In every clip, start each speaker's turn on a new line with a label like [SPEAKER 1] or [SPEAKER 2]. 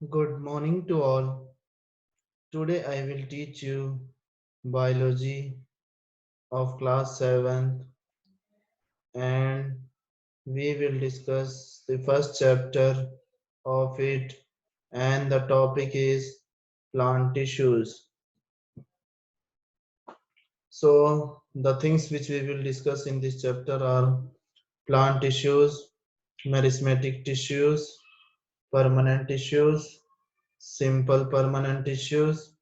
[SPEAKER 1] Good morning to all. Today I will teach you biology of class 7th and we will discuss the first chapter of it and the topic is plant tissues. So the things which we will discuss in this chapter are plant tissues, meristematic tissues, permanent tissues, simple permanent tissues,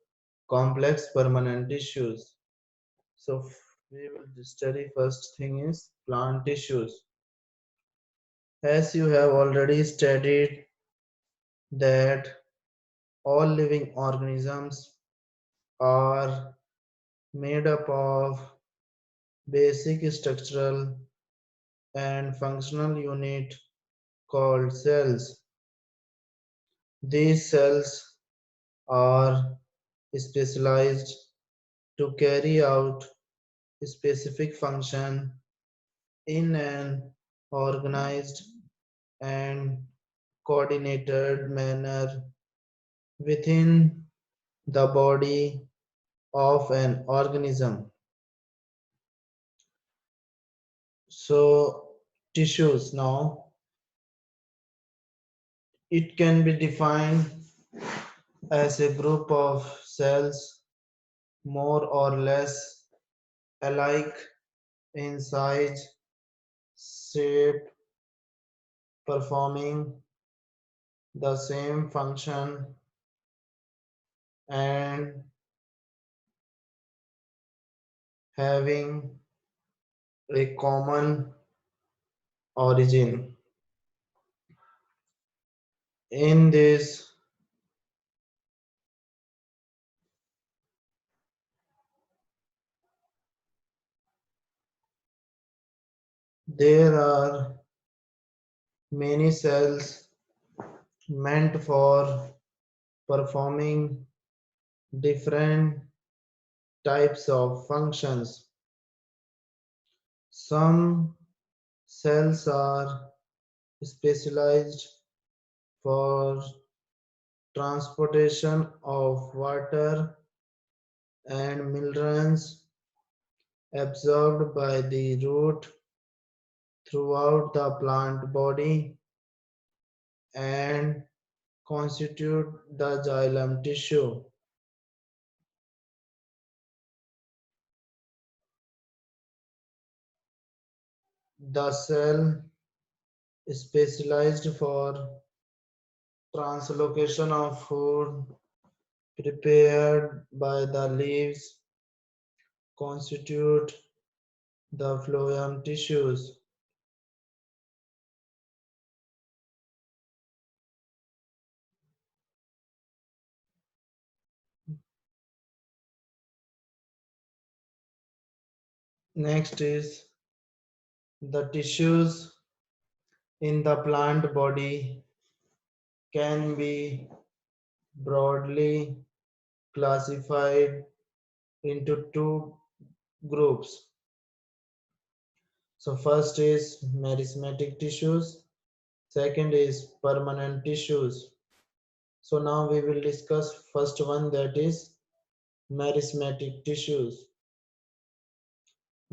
[SPEAKER 1] complex permanent tissues. So we will study first thing is plant tissues. As you have already studied that all living organisms are made up of basic structural and functional unit called cells. These cells are specialized to carry out specific function in an organized and coordinated manner within the body of an organism. So, tissues now, it can be defined as a group of cells more or less alike in size, shape, performing the same function, and having a common origin. In this, there are many cells meant for performing different types of functions. Some cells are specialized for transportation of water and minerals absorbed by the root throughout the plant body and constitute the xylem tissue. The cell specialized for translocation of food prepared by the leaves constitute the phloem tissues. Next is the tissues in the plant body can be broadly classified into two groups. So first is meristematic tissues, second is permanent tissues. So now we will discuss first one, that is meristematic tissues.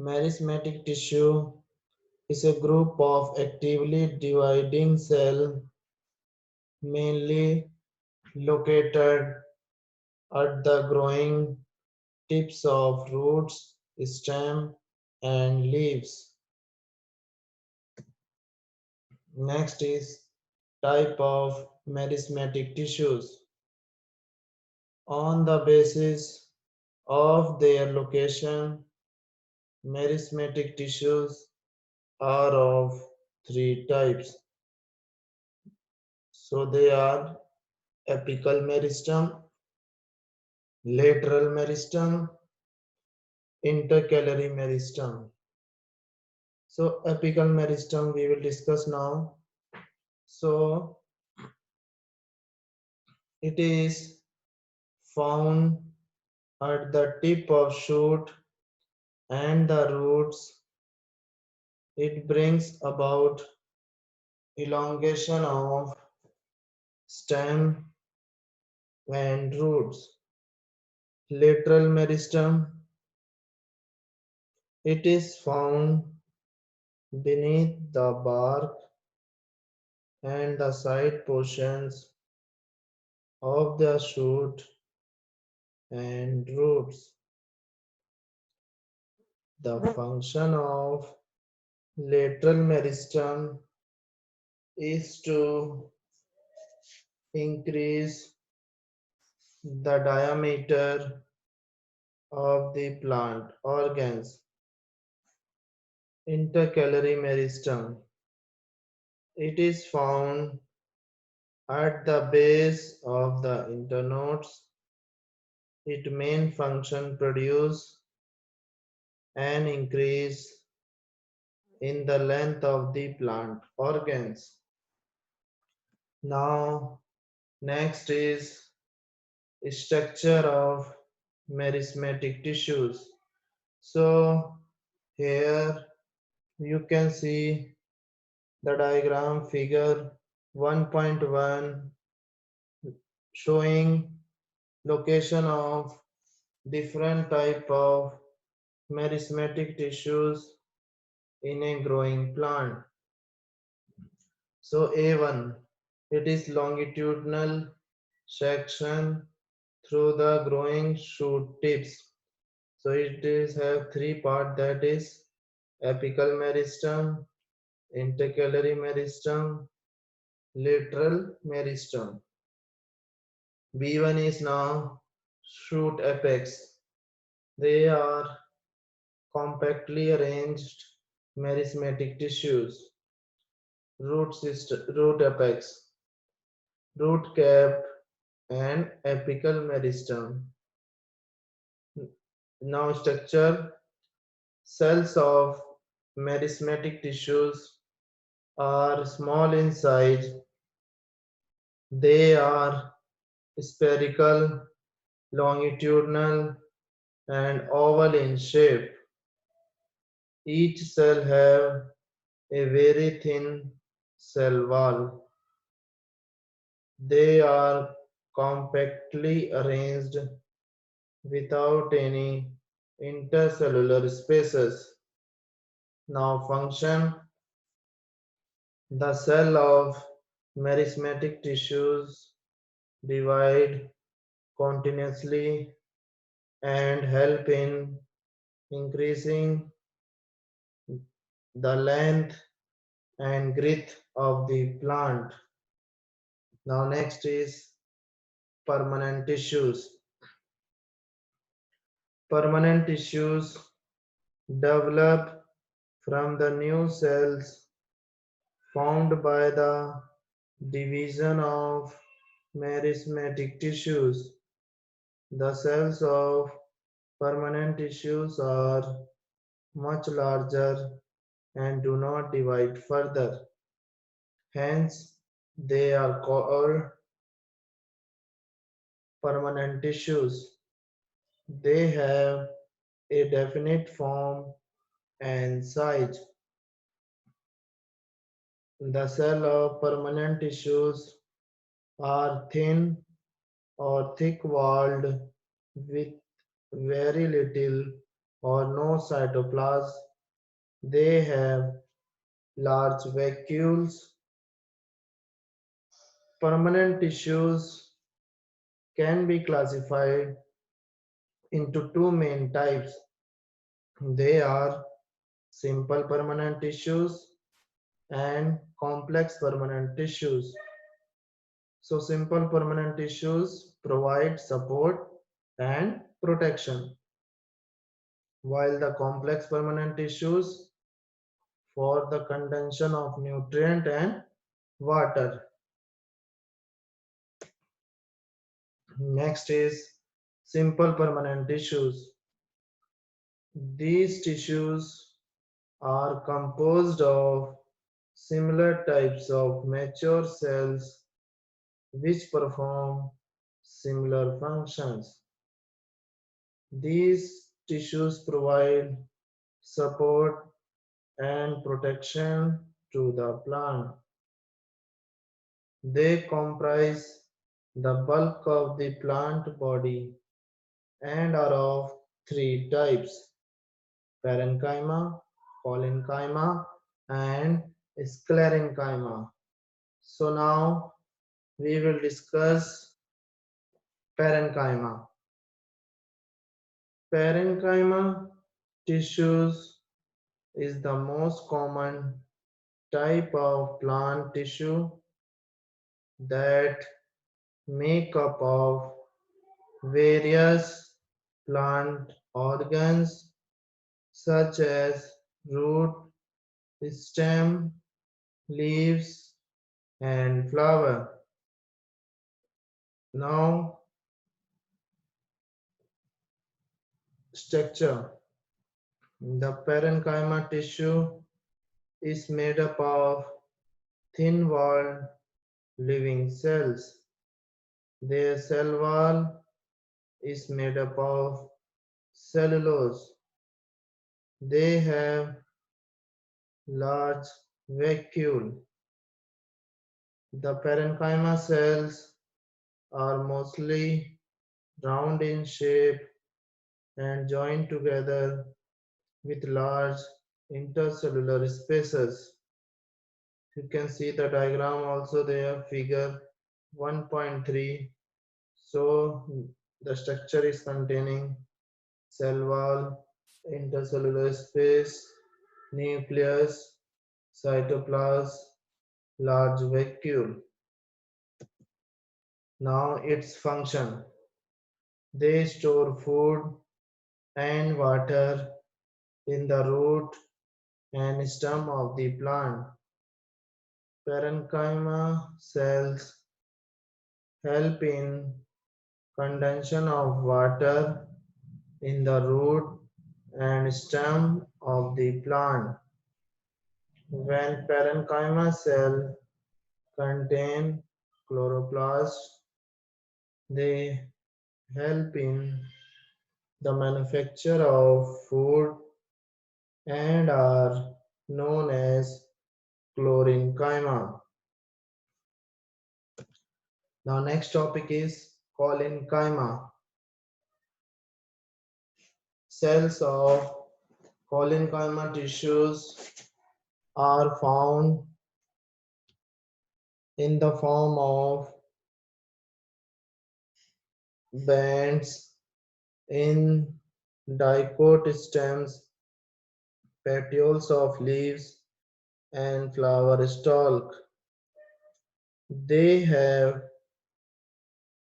[SPEAKER 1] Meristematic tissue is a group of actively dividing cell mainly located at the growing tips of roots, stem and leaves. Next is type of meristematic tissues. On the basis of their location, meristematic tissues are of three types. So they are apical meristem, lateral meristem, intercalary meristem. So apical meristem we will discuss now. So it is found at the tip of shoot and the roots. It brings about elongation of stem and roots. Lateral meristem. It is found beneath the bark and the side portions of the shoot and roots. The function of lateral meristem is to increase the diameter of the plant organs. Intercalary meristem. It is found at the base of the internodes. Its main function produce an increase in the length of the plant organs. Now, next is structure of meristematic tissues. So, here you can see the diagram figure 1.1 showing location of different type of meristematic tissues in a growing plant. So A1, it is longitudinal section through the growing shoot tips. So it is have three part, that is apical meristem, intercalary meristem, lateral meristem. B1 is now shoot apex. They are compactly arranged meristematic tissues. Root apex, root cap, and apical meristem. Now structure. Cells of meristematic tissues are small in size. They are spherical, longitudinal, and oval in shape. Each cell have a very thin cell wall. They are compactly arranged without any intercellular spaces. Now function. The cell of meristematic tissues divide continuously and help in increasing the length and girth of the plant. Now next is permanent tissues. Permanent tissues develop from the new cells formed by the division of meristematic tissues. The cells of permanent tissues are much larger and do not divide further. Hence, they are called permanent tissues. They have a definite form and size. The cell of permanent tissues are thin or thick-walled with very little or no cytoplasm. They have large vacuoles. Permanent tissues can be classified into two main types. They are simple permanent tissues and complex permanent tissues. So simple permanent tissues provide support and protection, while the complex permanent tissues for the condension of nutrient and water. Next is simple permanent tissues. These tissues are composed of similar types of mature cells which perform similar functions. These tissues provide support and protection to the plant. They comprise the bulk of the plant body, and are of three types: parenchyma, collenchyma, and sclerenchyma. So now we will discuss parenchyma. Parenchyma tissues is the most common type of plant tissue that make up of various plant organs such as root, stem, leaves, and flower. Now, structure. The parenchyma tissue is made up of thin-walled living cells. Their cell wall is made up of cellulose. They have large vacuole. The parenchyma cells are mostly round in shape and joined together with large intercellular spaces. You can see the diagram also there, figure 1.3. So the structure is containing cell wall, intercellular space, nucleus, cytoplasm, large vacuole. Now its function. They store food and water in the root and stem of the plant. Parenchyma cells help in condensation of water in the root and stem of the plant. When parenchyma cells contain chloroplast, they help in the manufacture of food and are known as chlorenchyma. Now next topic is collenchyma. Cells of collenchyma tissues are found in the form of bands in dicot stems, petioles of leaves, and flower stalk. They have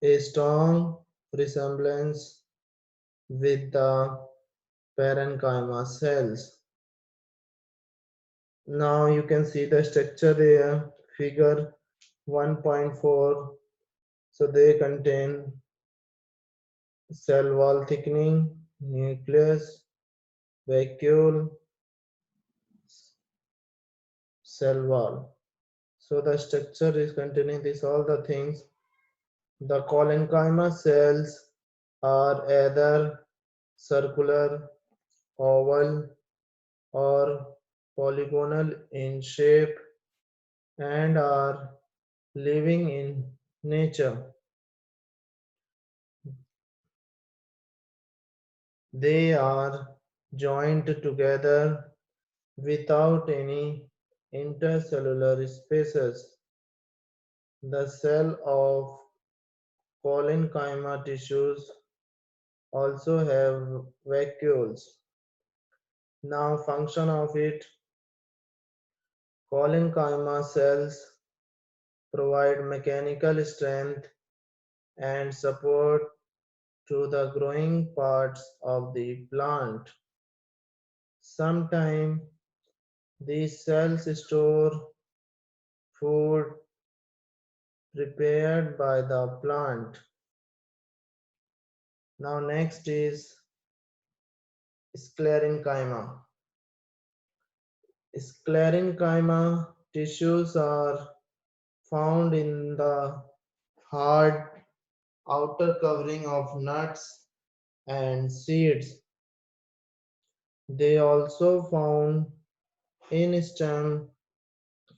[SPEAKER 1] a strong resemblance with the parenchyma cells. Now you can see the structure there, figure 1.4. So they contain cell wall thickening, nucleus, vacuole, cell wall. So the structure is containing this all the things. The collenchyma cells are either circular, oval, or polygonal in shape and are living in nature. They are joined together without any intercellular spaces. The cell of collenchyma tissues also have vacuoles. Now function of it, collenchyma cells provide mechanical strength and support to the growing parts of the plant. Sometimes these cells store food prepared by the plant. Now next is sclerenchyma. Sclerenchyma tissues are found in the hard outer covering of nuts and seeds. They also found in stem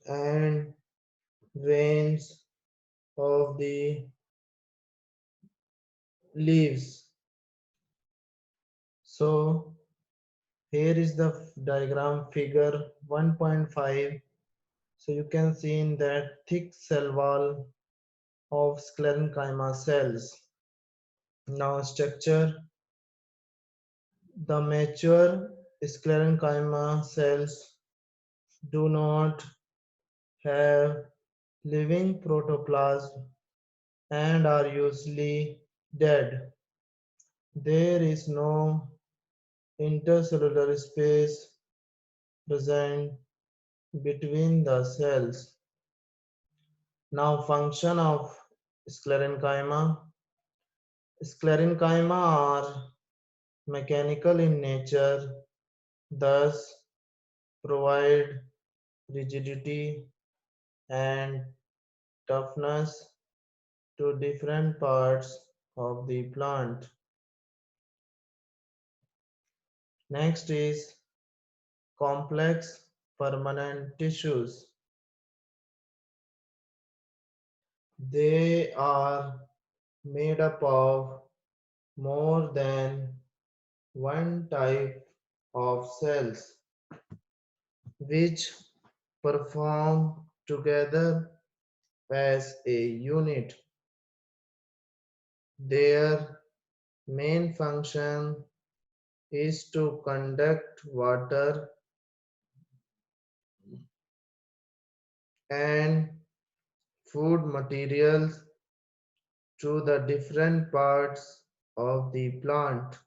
[SPEAKER 1] and veins of the leaves. So here is the diagram figure 1.5. So you can see in that thick cell wall of sclerenchyma cells. Now structure: the mature sclerenchyma cells do not have living protoplasm and are usually dead. There is no intercellular space present between the cells. Now function of sclerenchyma. Sclerenchyma are mechanical in nature, thus provide rigidity and toughness to different parts of the plant. Next is complex permanent tissues. They are made up of more than one type of cells which perform together as a unit. Their main function is to conduct water and food materials to the different parts of the plant.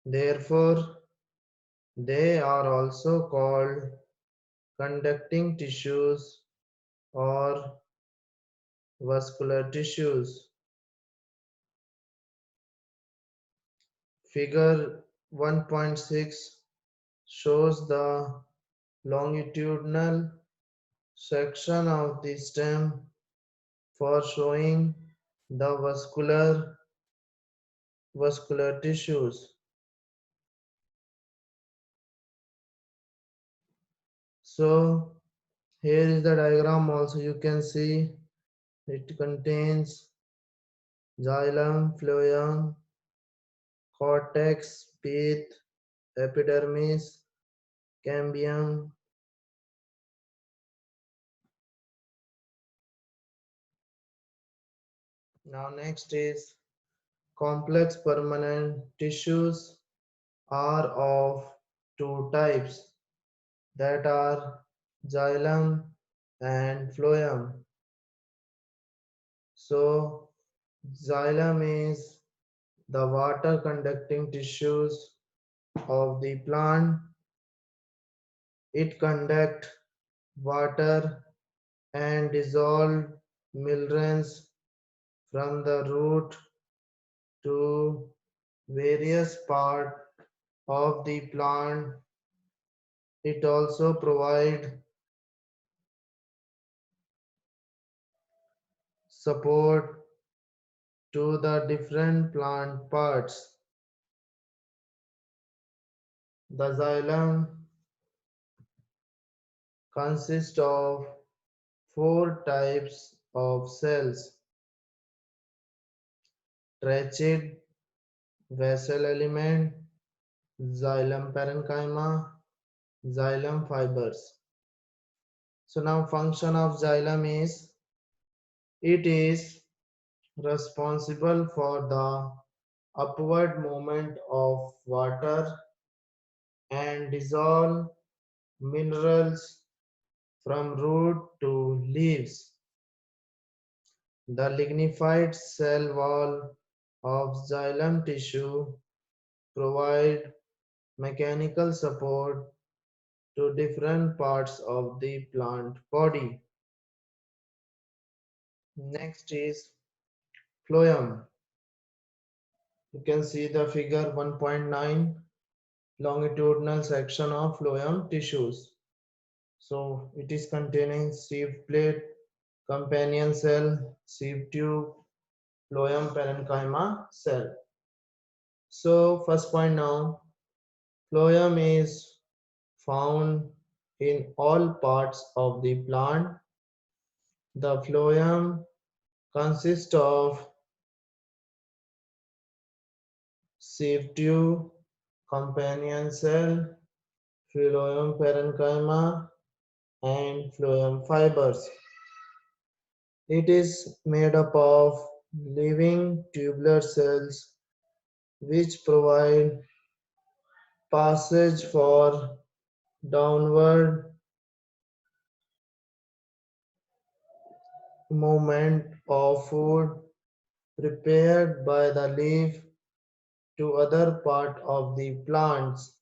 [SPEAKER 1] Therefore, they are also called conducting tissues or vascular tissues. Figure 1.6 shows the longitudinal section of the stem for showing the vascular tissues. So here is the diagram also. You can see it contains xylem, phloem, cortex, pith, epidermis, cambium. Now next is complex permanent tissues are of two types, that are xylem and phloem. So xylem is the water conducting tissues of the plant. It conducts water and dissolved minerals from the root to various parts of the plant. It also provides support to the different plant parts. The xylem consists of four types of cells: trachid, vessel element, xylem parenchyma, xylem fibers. So now function of xylem is it is responsible for the upward movement of water and dissolve minerals from root to leaves. The lignified cell wall of xylem tissue provide mechanical support to different parts of the plant body. Next is phloem. You can see the figure 1.9, longitudinal section of phloem tissues. So it is containing sieve plate, companion cell, sieve tube, phloem parenchyma cell. So first point now, phloem is found in all parts of the plant. The phloem consists of sieve tube, companion cell, phloem parenchyma, and phloem fibers. It is made up of living tubular cells which provide passage for downward movement of food prepared by the leaf to other part of the plants.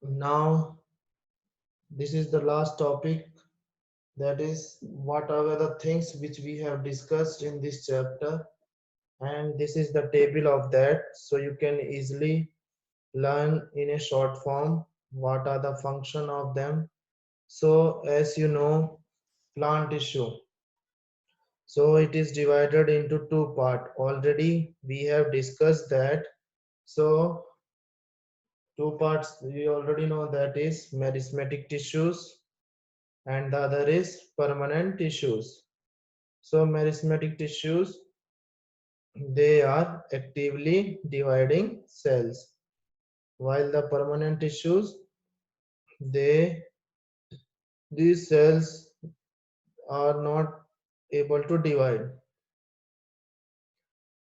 [SPEAKER 1] Now, this is the last topic, that is what are the things which we have discussed in this chapter, and this is the table of that, so you can easily learn in a short form what are the function of them. So as you know, plant tissue, so it is divided into two part. Already we have discussed that. So two parts we already know, that is meristematic tissues and the other is permanent tissues. So meristematic tissues, they are actively dividing cells, while the permanent tissues, they these cells are not able to divide.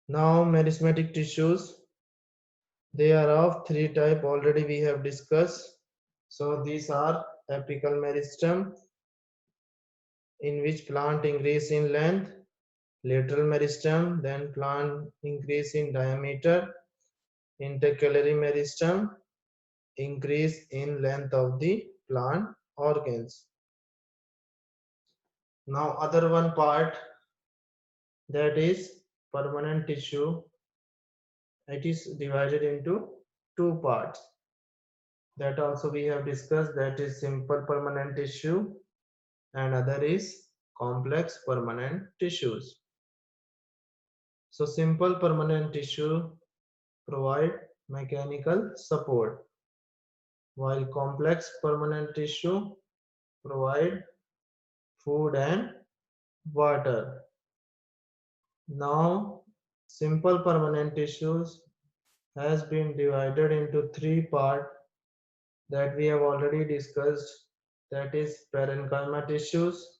[SPEAKER 1] Now meristematic tissues, they are of three type, already we have discussed. So these are apical meristem, in which plant increase in length, lateral meristem, then plant increase in diameter, intercalary meristem, increase in length of the plant organs. Now other one part, that is permanent tissue, it is divided into two parts, that also we have discussed, that is simple permanent tissue and other is complex permanent tissues. So simple permanent tissue provide mechanical support, while complex permanent tissue provide food and water. Now simple permanent tissues has been divided into three parts that we have already discussed, that is parenchyma tissues,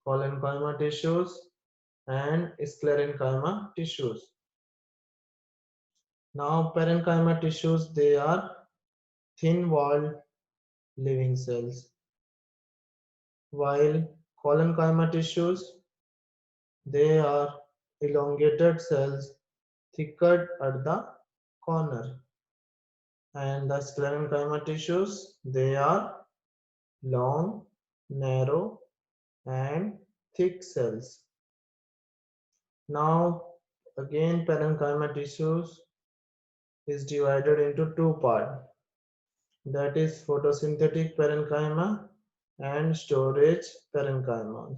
[SPEAKER 1] collenchyma tissues, and sclerenchyma tissues. Now parenchyma tissues, they are thin walled living cells, while collenchyma tissues, they are elongated cells thickened at the corner, and the sclerenchyma tissues, they are long, narrow, and thick cells. Now again parenchyma tissues is divided into two parts, that is photosynthetic parenchyma and storage parenchyma.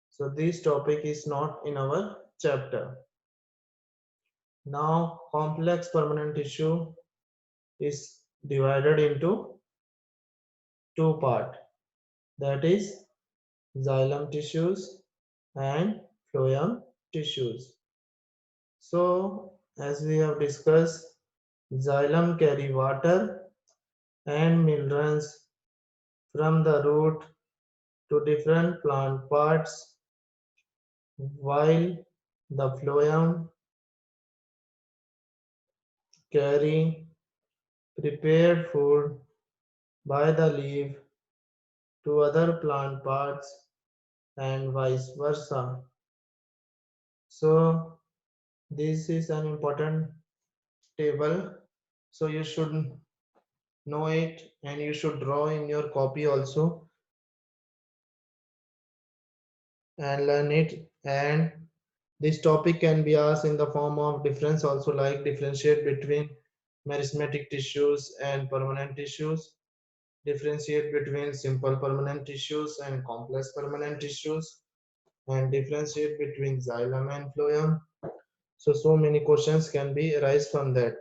[SPEAKER 1] So this topic is not in our chapter. Now complex permanent tissue is divided into two parts, that is xylem tissues and phloem tissues. So as we have discussed, xylem carry water and minerals from the root to different plant parts, while the phloem carry prepared food by the leaf to other plant parts and vice versa. So this is an important table, so you should know it and you should draw in your copy also and learn it. And this topic can be asked in the form of difference also, like differentiate between meristematic tissues and permanent tissues, differentiate between simple permanent tissues and complex permanent tissues, and differentiate between xylem and phloem. So many questions can be arise from that.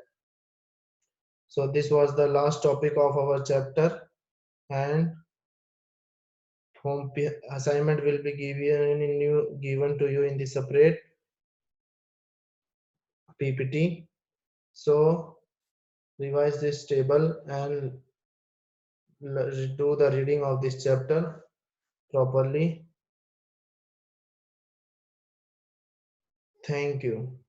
[SPEAKER 1] So this was the last topic of our chapter, and assignment will be given to you in the separate PPT. So revise this table and do the reading of this chapter properly. Thank you.